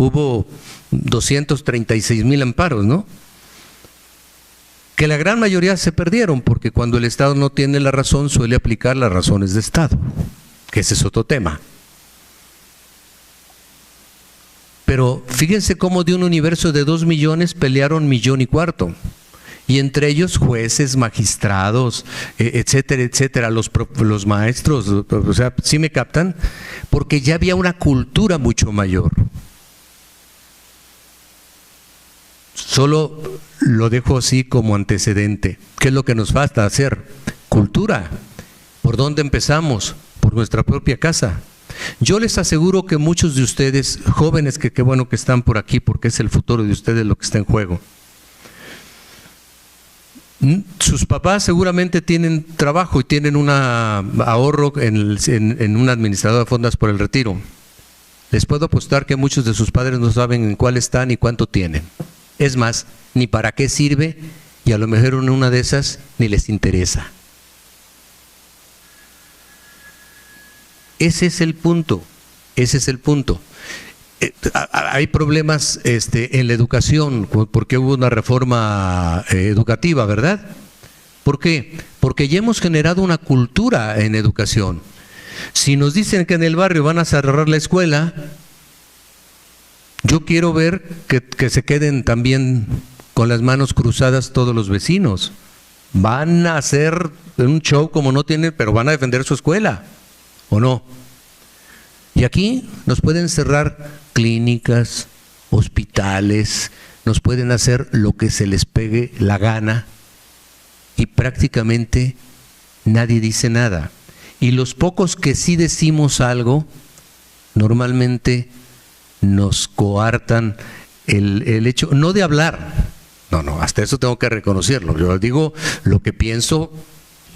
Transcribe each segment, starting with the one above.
hubo 236,000 amparos, ¿no? Que la gran mayoría se perdieron, porque cuando el Estado no tiene la razón, suele aplicar las razones de Estado, que ese es otro tema. Pero fíjense cómo de un universo de 2 millones pelearon 1,250,000. Y entre ellos jueces, magistrados, etcétera, etcétera, los maestros, o sea, ¿sí me captan? Porque ya había una cultura mucho mayor. Solo lo dejo así como antecedente. ¿Qué es lo que nos falta hacer? Cultura. ¿Por dónde empezamos? Por nuestra propia casa. Yo les aseguro que muchos de ustedes, jóvenes, que qué bueno que están por aquí, porque es el futuro de ustedes lo que está en juego. Sus papás seguramente tienen trabajo y tienen un ahorro en un administrador de fondos por el retiro. Les puedo apostar que muchos de sus padres no saben en cuál están y cuánto tienen. Es más, ni para qué sirve, y a lo mejor en una de esas ni les interesa. Ese es el punto, ese es el punto. Hay problemas en la educación, porque hubo una reforma educativa, ¿verdad? ¿Por qué? Porque ya hemos generado una cultura en educación. Si nos dicen que en el barrio van a cerrar la escuela, yo quiero ver que se queden también con las manos cruzadas todos los vecinos. Van a hacer un show como no tienen, pero van a defender su escuela, ¿o no? Y aquí nos pueden cerrar clínicas, hospitales, nos pueden hacer lo que se les pegue la gana y prácticamente nadie dice nada. Y los pocos que sí decimos algo, normalmente nos coartan el hecho, no de hablar, no, hasta eso tengo que reconocerlo. Yo digo lo que pienso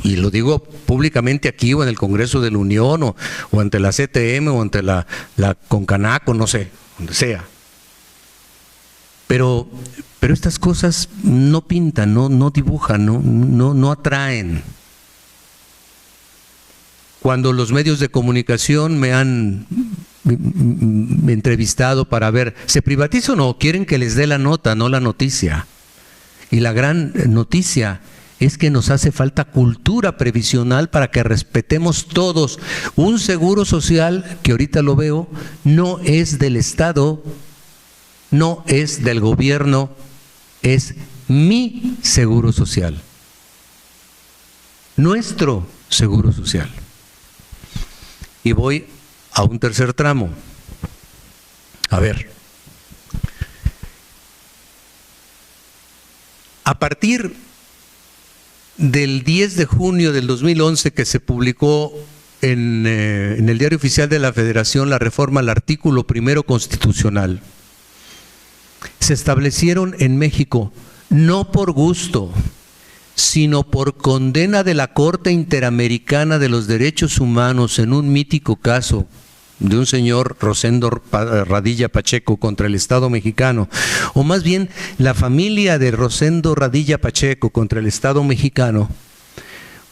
y lo digo públicamente aquí o en el Congreso de la Unión o ante la CTM o ante la Concanaco, no sé, donde sea. Pero estas cosas no pintan, no dibujan, no atraen. Cuando los medios de comunicación me han entrevistado para ver, ¿se privatiza o no? Quieren que les dé la nota, no la noticia. Y la gran noticia es que nos hace falta cultura previsional para que respetemos todos. Un seguro social, que ahorita lo veo, no es del Estado, no es del gobierno, es mi seguro social. Nuestro seguro social. Y voy a un tercer tramo. A ver. A partir del 10 de junio del 2011 que se publicó en el Diario Oficial de la Federación la reforma al artículo 1 constitucional, se establecieron en México, no por gusto, sino por condena de la Corte Interamericana de los Derechos Humanos en un mítico caso de un señor Rosendo Radilla Pacheco contra el Estado mexicano, o más bien la familia de Rosendo Radilla Pacheco contra el Estado mexicano.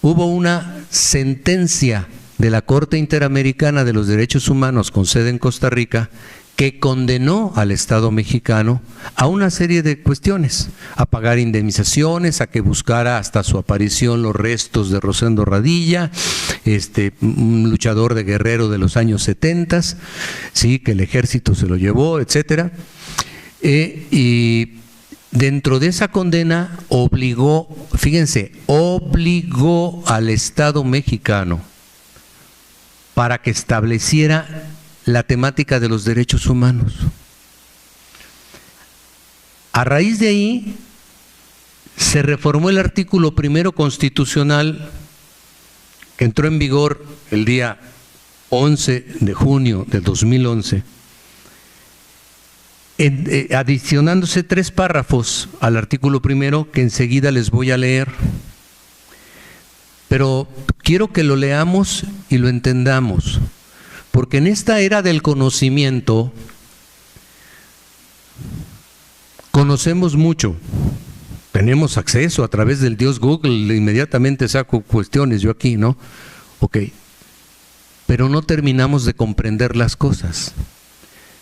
Hubo una sentencia de la Corte Interamericana de los Derechos Humanos con sede en Costa Rica que condenó al Estado mexicano a una serie de cuestiones, a pagar indemnizaciones, a que buscara hasta su aparición los restos de Rosendo Radilla, un luchador de guerrero de los años 70, sí, que el ejército se lo llevó, etcétera. Y dentro de esa condena obligó, fíjense, obligó al Estado mexicano para que estableciera la temática de los derechos humanos. A raíz de ahí se reformó el artículo 1 constitucional que entró en vigor el día 11 de junio del 2011, adicionándose 3 párrafos al artículo 1 que enseguida les voy a leer. Pero quiero que lo leamos y lo entendamos. Porque en esta era del conocimiento conocemos mucho, tenemos acceso a través del Dios Google, inmediatamente saco cuestiones yo aquí, ¿no? Ok, pero no terminamos de comprender las cosas.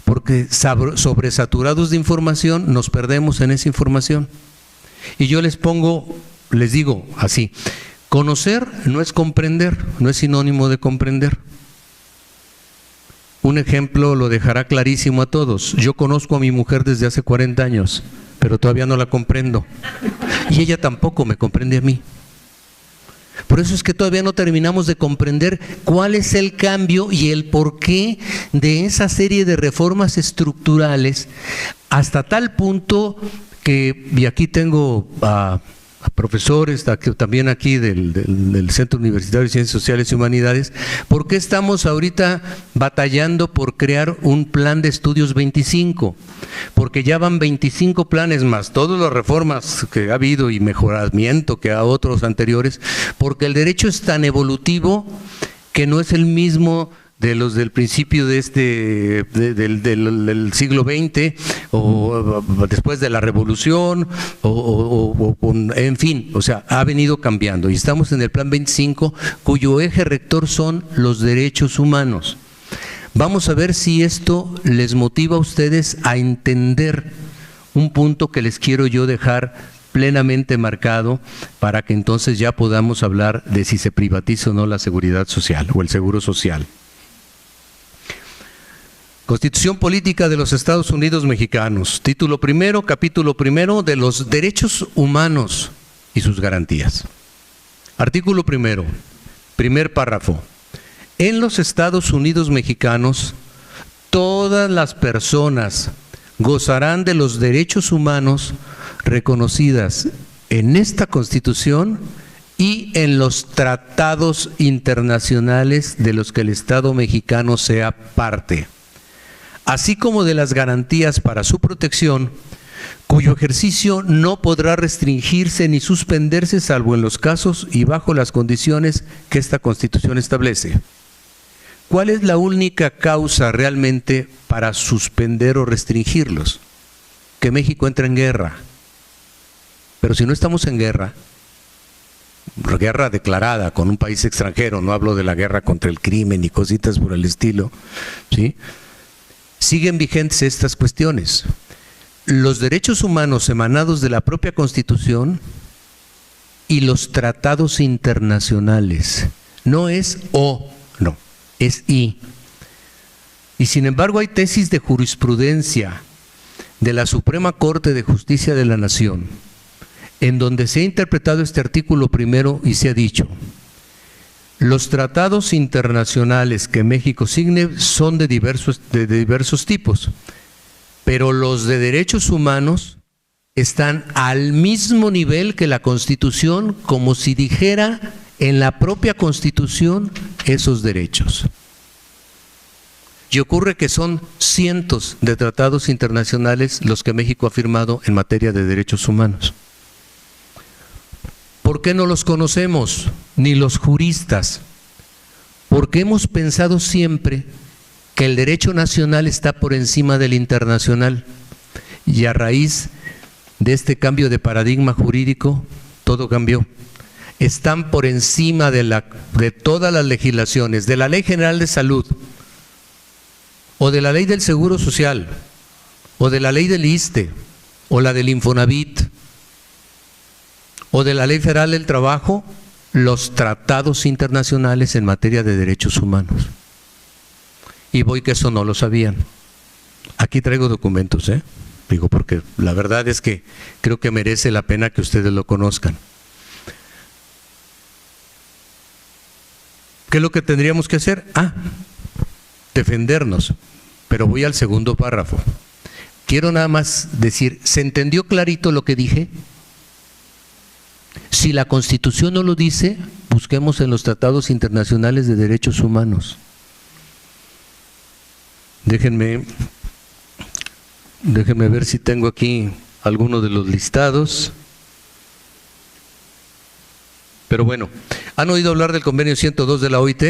porque sobresaturados de información nos perdemos en esa información. Y yo les digo así, conocer no es comprender, no es sinónimo de comprender. Un ejemplo lo dejará clarísimo a todos. Yo conozco a mi mujer desde hace 40 años, pero todavía no la comprendo. Y ella tampoco me comprende a mí. Por eso es que todavía no terminamos de comprender cuál es el cambio y el porqué de esa serie de reformas estructurales, hasta tal punto que, y aquí tengo a profesores también aquí del Centro Universitario de Ciencias Sociales y Humanidades, ¿por qué estamos ahorita batallando por crear un plan de estudios 25? Porque ya van 25 planes más, todas las reformas que ha habido y mejoramiento que a otros anteriores, porque el derecho es tan evolutivo que no es el mismo de los del principio de del siglo XX o después de la Revolución en fin, o sea, ha venido cambiando y estamos en el Plan 25 cuyo eje rector son los derechos humanos. Vamos a ver si esto les motiva a ustedes a entender un punto que les quiero yo dejar plenamente marcado para que entonces ya podamos hablar de si se privatiza o no la seguridad social o el seguro social. Constitución Política de los Estados Unidos Mexicanos, título primero, capítulo primero de los derechos humanos y sus garantías. Artículo primero, primer párrafo. En los Estados Unidos Mexicanos, todas las personas gozarán de los derechos humanos reconocidas en esta Constitución y en los tratados internacionales de los que el Estado mexicano sea parte, así como de las garantías para su protección, cuyo ejercicio no podrá restringirse ni suspenderse salvo en los casos y bajo las condiciones que esta Constitución establece. ¿Cuál es la única causa realmente para suspender o restringirlos? Que México entra en guerra. Pero si no estamos en guerra declarada con un país extranjero, no hablo de la guerra contra el crimen y cositas por el estilo, ¿sí?, siguen vigentes estas cuestiones. Los derechos humanos emanados de la propia Constitución y los tratados internacionales. No es o, no, es y. Y sin embargo hay tesis de jurisprudencia de la Suprema Corte de Justicia de la Nación, en donde se ha interpretado este artículo primero y se ha dicho: los tratados internacionales que México signe son de diversos tipos, pero los de derechos humanos están al mismo nivel que la Constitución, como si dijera en la propia Constitución esos derechos. Y ocurre que son cientos de tratados internacionales los que México ha firmado en materia de derechos humanos. ¿Por qué no los conocemos, ni los juristas? Porque hemos pensado siempre que el derecho nacional está por encima del internacional. Y a raíz de este cambio de paradigma jurídico, todo cambió. Están por encima de todas las legislaciones, de la Ley General de Salud, o de la Ley del Seguro Social, o de la Ley del ISSSTE, o la del Infonavit, o de la Ley Federal del Trabajo, los tratados internacionales en materia de derechos humanos. Y voy que eso no lo sabían. Aquí traigo documentos, digo, porque la verdad es que creo que merece la pena que ustedes lo conozcan. ¿Qué es lo que tendríamos que hacer? Defendernos. Pero voy al segundo párrafo. Quiero nada más decir, ¿se entendió clarito lo que dije? Si la Constitución no lo dice, busquemos en los tratados internacionales de derechos humanos. Déjenme ver si tengo aquí alguno de los listados. Pero bueno, ¿han oído hablar del convenio 102 de la OIT?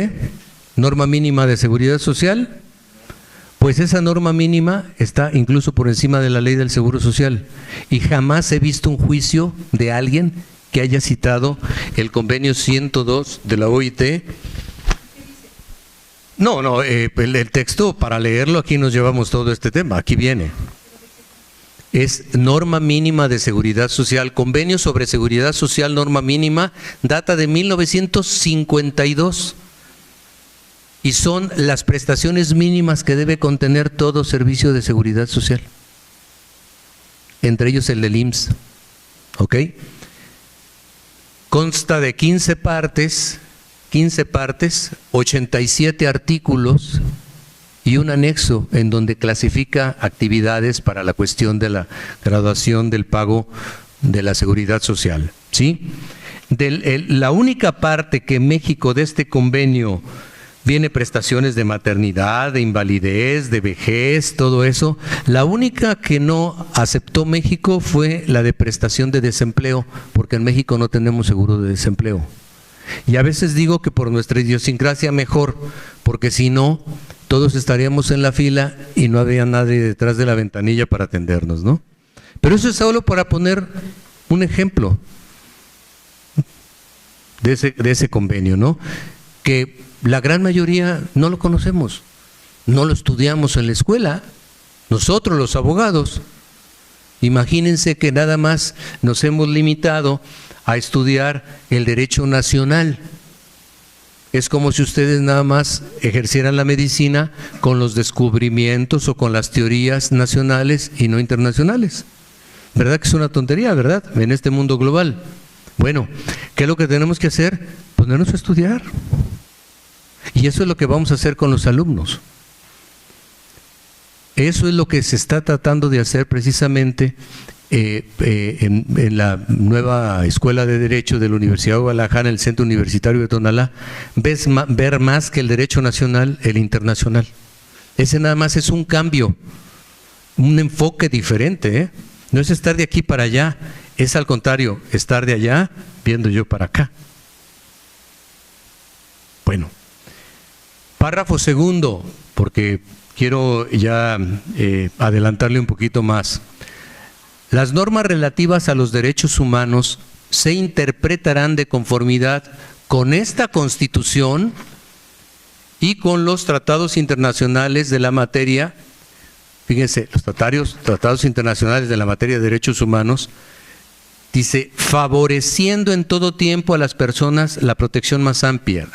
Norma mínima de seguridad social. Pues esa norma mínima está incluso por encima de la ley del Seguro Social. Y jamás he visto un juicio de alguien que haya citado el convenio 102 de la OIT. No, el texto, para leerlo, aquí nos llevamos todo este tema, aquí viene. Es norma mínima de seguridad social, convenio sobre seguridad social, norma mínima, data de 1952. Y son las prestaciones mínimas que debe contener todo servicio de seguridad social. Entre ellos el del IMSS. ¿Ok? Consta de 15 partes, 87 artículos y un anexo en donde clasifica actividades para la cuestión de la graduación del pago de la seguridad social. ¿Sí? La única parte que México de este convenio viene prestaciones de maternidad, de invalidez, de vejez, todo eso. La única que no aceptó México fue la de prestación de desempleo, porque en México no tenemos seguro de desempleo. Y a veces digo que por nuestra idiosincrasia mejor, porque si no, todos estaríamos en la fila y no habría nadie detrás de la ventanilla para atendernos, ¿no? Pero eso es solo para poner un ejemplo de ese convenio, ¿no? Que la gran mayoría no lo conocemos, no lo estudiamos en la escuela, nosotros los abogados. Imagínense que nada más nos hemos limitado a estudiar el derecho nacional. Es como si ustedes nada más ejercieran la medicina con los descubrimientos o con las teorías nacionales y no internacionales. ¿Verdad que es una tontería, verdad? En este mundo global. Bueno, ¿qué es lo que tenemos que hacer? Ponernos a estudiar. Y eso es lo que vamos a hacer con los alumnos. Eso es lo que se está tratando de hacer precisamente en la nueva Escuela de Derecho de la Universidad de Guadalajara, en el Centro Universitario de Tonalá. Ver más que el derecho nacional, el internacional. Ese nada más es un cambio, un enfoque diferente, ¿eh? No es estar de aquí para allá, es al contrario, estar de allá viendo yo para acá. Bueno, párrafo segundo, porque quiero ya adelantarle un poquito más. Las normas relativas a los derechos humanos se interpretarán de conformidad con esta Constitución y con los tratados internacionales de la materia. Fíjense, los tratados internacionales de la materia de derechos humanos, dice, favoreciendo en todo tiempo a las personas la protección más amplia.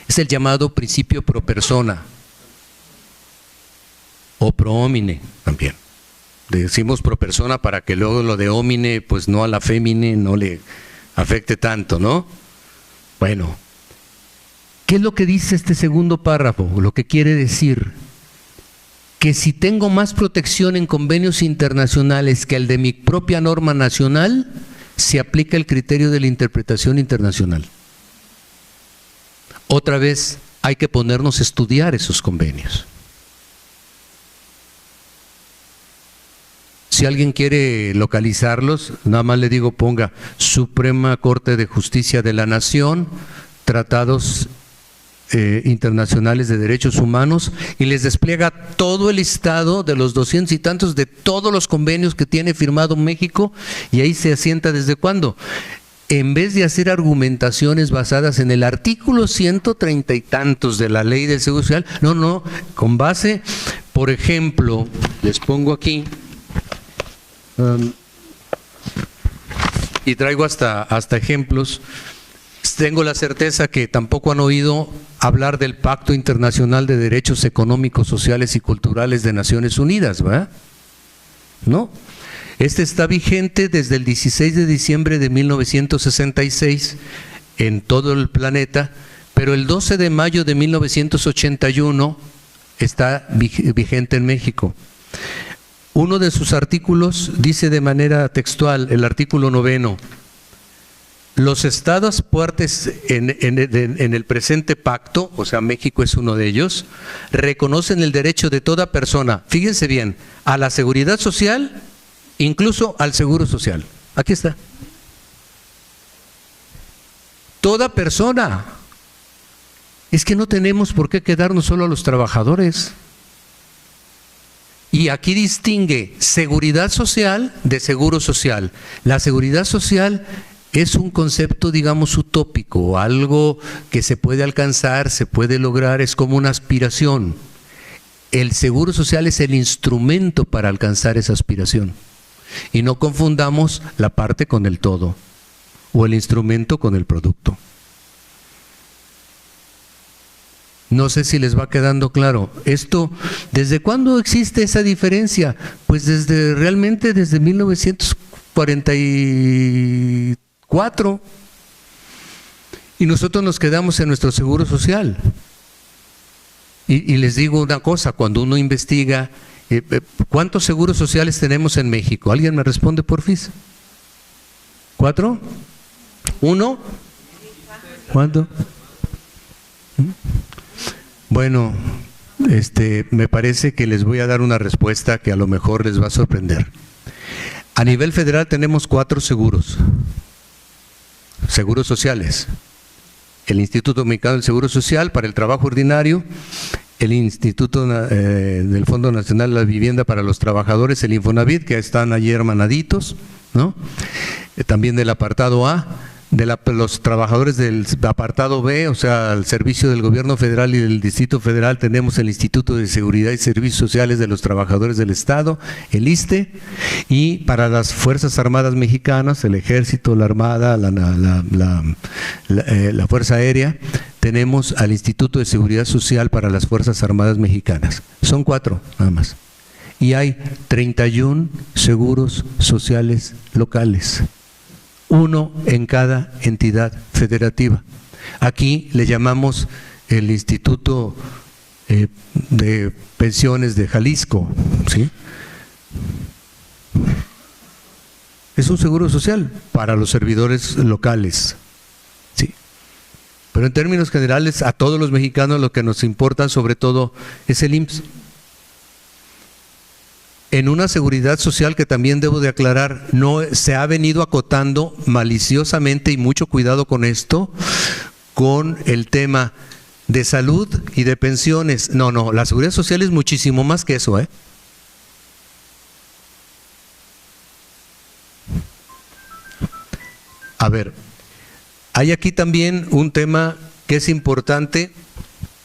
Es el llamado principio pro persona, o pro homine también. Decimos pro persona para que luego lo de homine, pues no a la fémine, no le afecte tanto, ¿no? Bueno, ¿qué es lo que dice este segundo párrafo? Lo que quiere decir que si tengo más protección en convenios internacionales que el de mi propia norma nacional, se aplica el criterio de la interpretación internacional. Otra vez, hay que ponernos a estudiar esos convenios. Si alguien quiere localizarlos, nada más le digo, ponga Suprema Corte de Justicia de la Nación, tratados internacionales de derechos humanos, y les despliega todo el listado de los 200 y tantos de todos los convenios que tiene firmado México, y ahí se asienta desde cuándo. En vez de hacer argumentaciones basadas en el artículo 130 y tantos de la Ley del Seguro Social, no, con base, por ejemplo, les pongo aquí, y traigo hasta ejemplos. Tengo la certeza que tampoco han oído hablar del Pacto Internacional de Derechos Económicos, Sociales y Culturales de Naciones Unidas, ¿verdad? ¿No? Este está vigente desde el 16 de diciembre de 1966 en todo el planeta, pero el 12 de mayo de 1981 está vigente en México. Uno de sus artículos dice de manera textual, el artículo 9: los estados fuertes en el presente pacto, o sea, México es uno de ellos, reconocen el derecho de toda persona, fíjense bien, a la seguridad social, incluso al seguro social. Aquí está. Toda persona. Es que no tenemos por qué quedarnos solo a los trabajadores. Y aquí distingue seguridad social de seguro social. La seguridad social es un concepto, digamos, utópico, algo que se puede alcanzar, se puede lograr, es como una aspiración. El seguro social es el instrumento para alcanzar esa aspiración. Y no confundamos la parte con el todo, o el instrumento con el producto. No sé si les va quedando claro. Esto, ¿desde cuándo existe esa diferencia? Pues realmente desde 1944. Y nosotros nos quedamos en nuestro seguro social. Y les digo una cosa, cuando uno investiga, ¿cuántos seguros sociales tenemos en México? ¿Alguien me responde, porfis? ¿4? ¿1? ¿Cuánto? Bueno, me parece que les voy a dar una respuesta que a lo mejor les va a sorprender. A nivel federal tenemos 4 seguros sociales. El Instituto Mexicano del Seguro Social para el trabajo ordinario, el Instituto del Fondo Nacional de la Vivienda para los Trabajadores, el Infonavit, que están allí hermanaditos, ¿no? También del apartado A, de los trabajadores del apartado B, o sea, el servicio del gobierno federal y del Distrito Federal, tenemos el Instituto de Seguridad y Servicios Sociales de los Trabajadores del Estado, el ISSSTE, y para las Fuerzas Armadas Mexicanas, el Ejército, la Armada, la Fuerza Aérea, tenemos al Instituto de Seguridad Social para las Fuerzas Armadas Mexicanas. Son 4 nada más. Y hay 31 seguros sociales locales. 1 en cada entidad federativa. Aquí le llamamos el Instituto de Pensiones de Jalisco, ¿sí? Es un seguro social para los servidores locales, ¿sí? Pero en términos generales, a todos los mexicanos lo que nos importa sobre todo es el IMSS. En una seguridad social que también debo de aclarar, no se ha venido acotando maliciosamente, y mucho cuidado con esto, con el tema de salud y de pensiones. No, la seguridad social es muchísimo más que eso, ¿eh? A ver, hay aquí también un tema que es importante,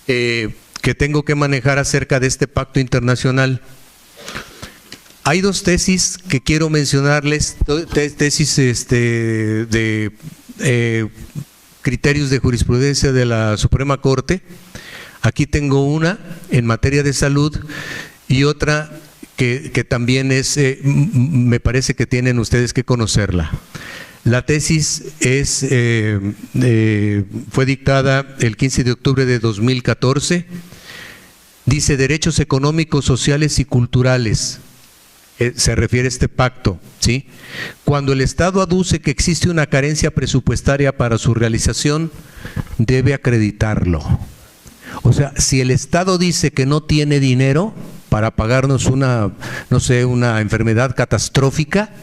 que tengo que manejar acerca de este pacto internacional. Hay 2 tesis que quiero mencionarles, tesis de criterios de jurisprudencia de la Suprema Corte. Aquí tengo una en materia de salud y otra que también me parece que tienen ustedes que conocerla. La tesis fue dictada el 15 de octubre de 2014. Dice: derechos económicos, sociales y culturales. Se refiere a este pacto, ¿sí? Cuando el Estado aduce que existe una carencia presupuestaria para su realización, debe acreditarlo. O sea, si el Estado dice que no tiene dinero para pagarnos una enfermedad catastrófica,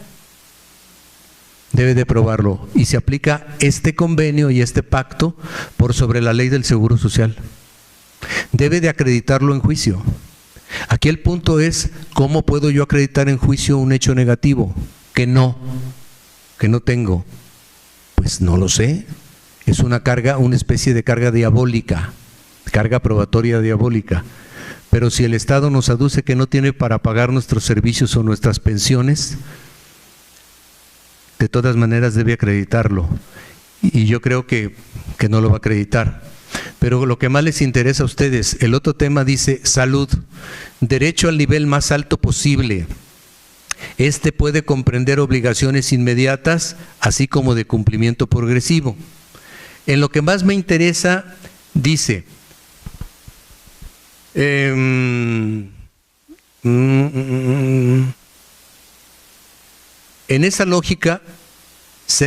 debe de probarlo. Y se aplica este convenio y este pacto por sobre la ley del Seguro Social. Debe de acreditarlo en juicio. Aquí el punto es, ¿cómo puedo yo acreditar en juicio un hecho negativo? Que no tengo. Pues no lo sé. Es una especie de carga diabólica, carga probatoria diabólica. Pero si el Estado nos aduce que no tiene para pagar nuestros servicios o nuestras pensiones, de todas maneras debe acreditarlo. Y yo creo que no lo va a acreditar. Pero lo que más les interesa a ustedes, el otro tema dice salud, derecho al nivel más alto posible. Este puede comprender obligaciones inmediatas, así como de cumplimiento progresivo. En lo que más me interesa, dice, en esa lógica,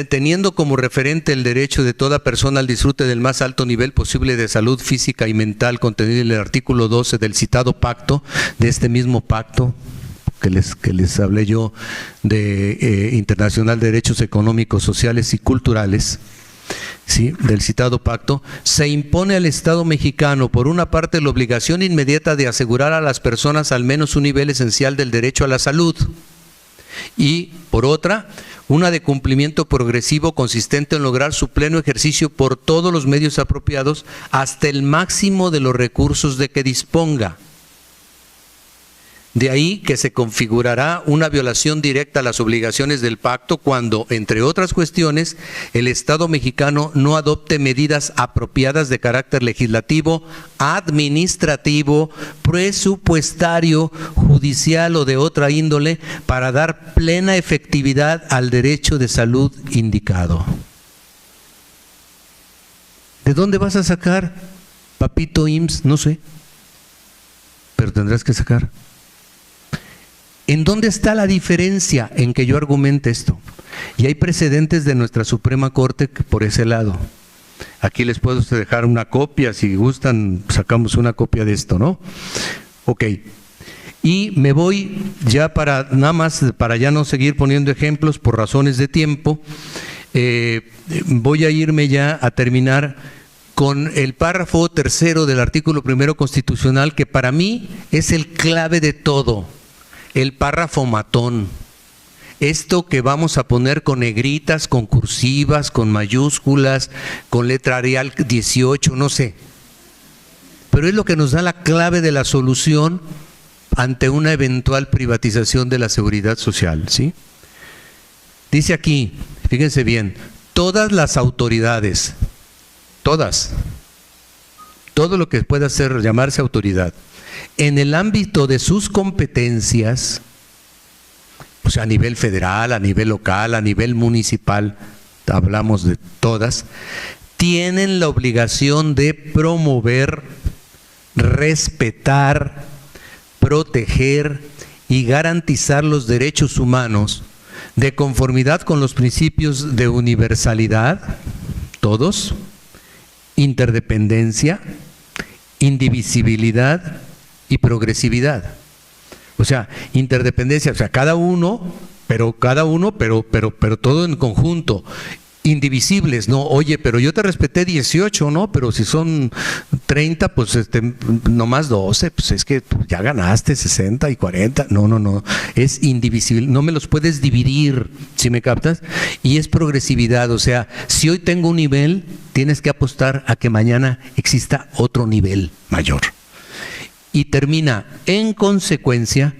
teniendo como referente el derecho de toda persona al disfrute del más alto nivel posible de salud física y mental contenido en el artículo 12 del citado pacto, de este mismo pacto que les hablé yo de Internacional de Derechos Económicos, Sociales y Culturales, ¿sí?, del citado pacto, se impone al Estado mexicano, por una parte, la obligación inmediata de asegurar a las personas al menos un nivel esencial del derecho a la salud, Y por otra, una de cumplimiento progresivo consistente en lograr su pleno ejercicio por todos los medios apropiados hasta el máximo de los recursos de que disponga. De ahí que se configurará una violación directa a las obligaciones del pacto cuando, entre otras cuestiones, el Estado mexicano no adopte medidas apropiadas de carácter legislativo, administrativo, presupuestario, judicial o de otra índole para dar plena efectividad al derecho de salud indicado. ¿De dónde vas a sacar, papito IMSS? No sé, pero tendrás que sacar. ¿En dónde está la diferencia en que yo argumente esto? Y hay precedentes de nuestra Suprema Corte por ese lado. Aquí les puedo dejar una copia, si gustan, sacamos una copia de esto, ¿no? Ok. Y me voy ya nada más para ya no seguir poniendo ejemplos por razones de tiempo, voy a irme ya a terminar con el párrafo tercero del artículo primero constitucional, que para mí es el clave de todo. El párrafo matón, esto que vamos a poner con negritas, con cursivas, con mayúsculas, con letra Arial 18, no sé. Pero es lo que nos da la clave de la solución ante una eventual privatización de la seguridad social, ¿sí? Dice aquí, fíjense bien, todas las autoridades, todas, todo lo que pueda llamarse autoridad, en el ámbito de sus competencias, o sea, a nivel federal, a nivel local, a nivel municipal, hablamos de todas, tienen la obligación de promover, respetar, proteger y garantizar los derechos humanos de conformidad con los principios de universalidad, todos, interdependencia, indivisibilidad y progresividad. O sea, interdependencia, o sea, cada uno, pero todo en conjunto. Indivisibles, no, oye, pero yo te respeté 18, ¿no? Pero si son 30, pues no más 12, pues es que ya ganaste 60 y 40. No, es indivisible, no me los puedes dividir, ¿sí me captas? Y es progresividad, o sea, si hoy tengo un nivel, tienes que apostar a que mañana exista otro nivel mayor. Y termina, en consecuencia,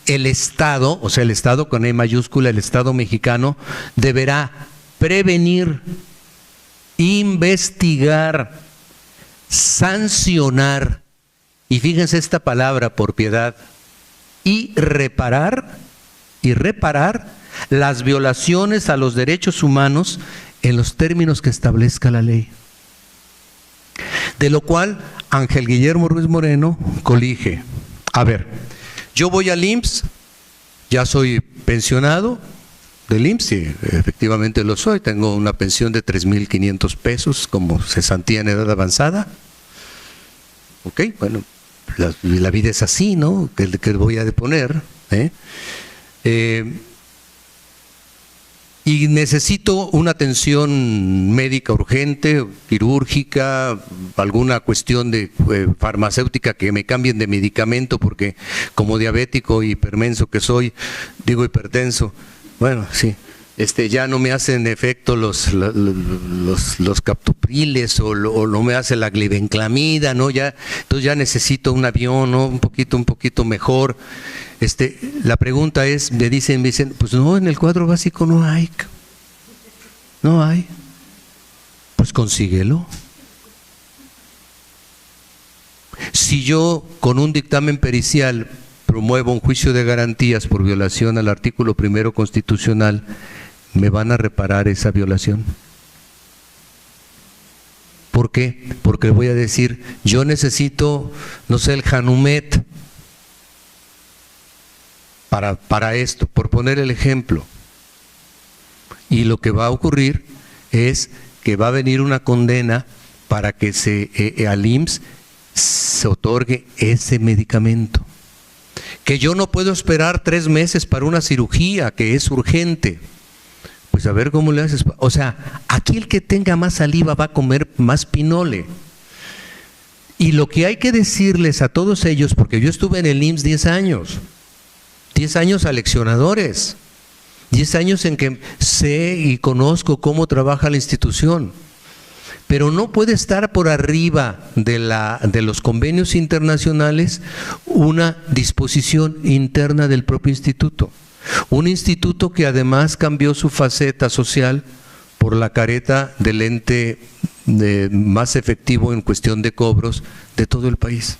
el Estado, o sea, el Estado con E mayúscula, el Estado mexicano, deberá prevenir, investigar, sancionar, y fíjense esta palabra por piedad, y reparar las violaciones a los derechos humanos en los términos que establezca la ley. De lo cual Ángel Guillermo Ruiz Moreno colige. A ver, yo voy al IMSS, ya soy pensionado del IMSS, sí, efectivamente lo soy, tengo una pensión de 3,500 pesos como cesantía en edad avanzada. Ok, bueno, la vida es así, ¿no? ¿Qué voy a deponer? Y necesito una atención médica urgente, quirúrgica, alguna cuestión de farmacéutica, que me cambien de medicamento, porque como diabético y hipermenso que soy, digo hipertenso, bueno, sí, ya no me hacen efecto los captopriles o no me hace la glibenclamida, ¿no? Entonces ya necesito un avión, ¿no? Un poquito mejor. La pregunta es, me dicen, pues no, en el cuadro básico no hay. Pues consíguelo. Si yo con un dictamen pericial promuevo un juicio de garantías por violación al artículo primero constitucional, ¿me van a reparar esa violación? ¿Por qué? Porque voy a decir, yo necesito, no sé, el Hanumet para esto, por poner el ejemplo. Y lo que va a ocurrir es que va a venir una condena para que al IMSS se otorgue ese medicamento. Que yo no puedo esperar 3 meses para una cirugía que es urgente. Pues a ver cómo le haces. O sea, aquí el que tenga más saliva va a comer más pinole. Y lo que hay que decirles a todos ellos, porque yo estuve en el IMSS 10 años aleccionadores. 10 años en que sé y conozco cómo trabaja la institución, pero no puede estar por arriba de los convenios internacionales una disposición interna del propio instituto. Un instituto que además cambió su faceta social por la careta del ente más efectivo en cuestión de cobros de todo el país.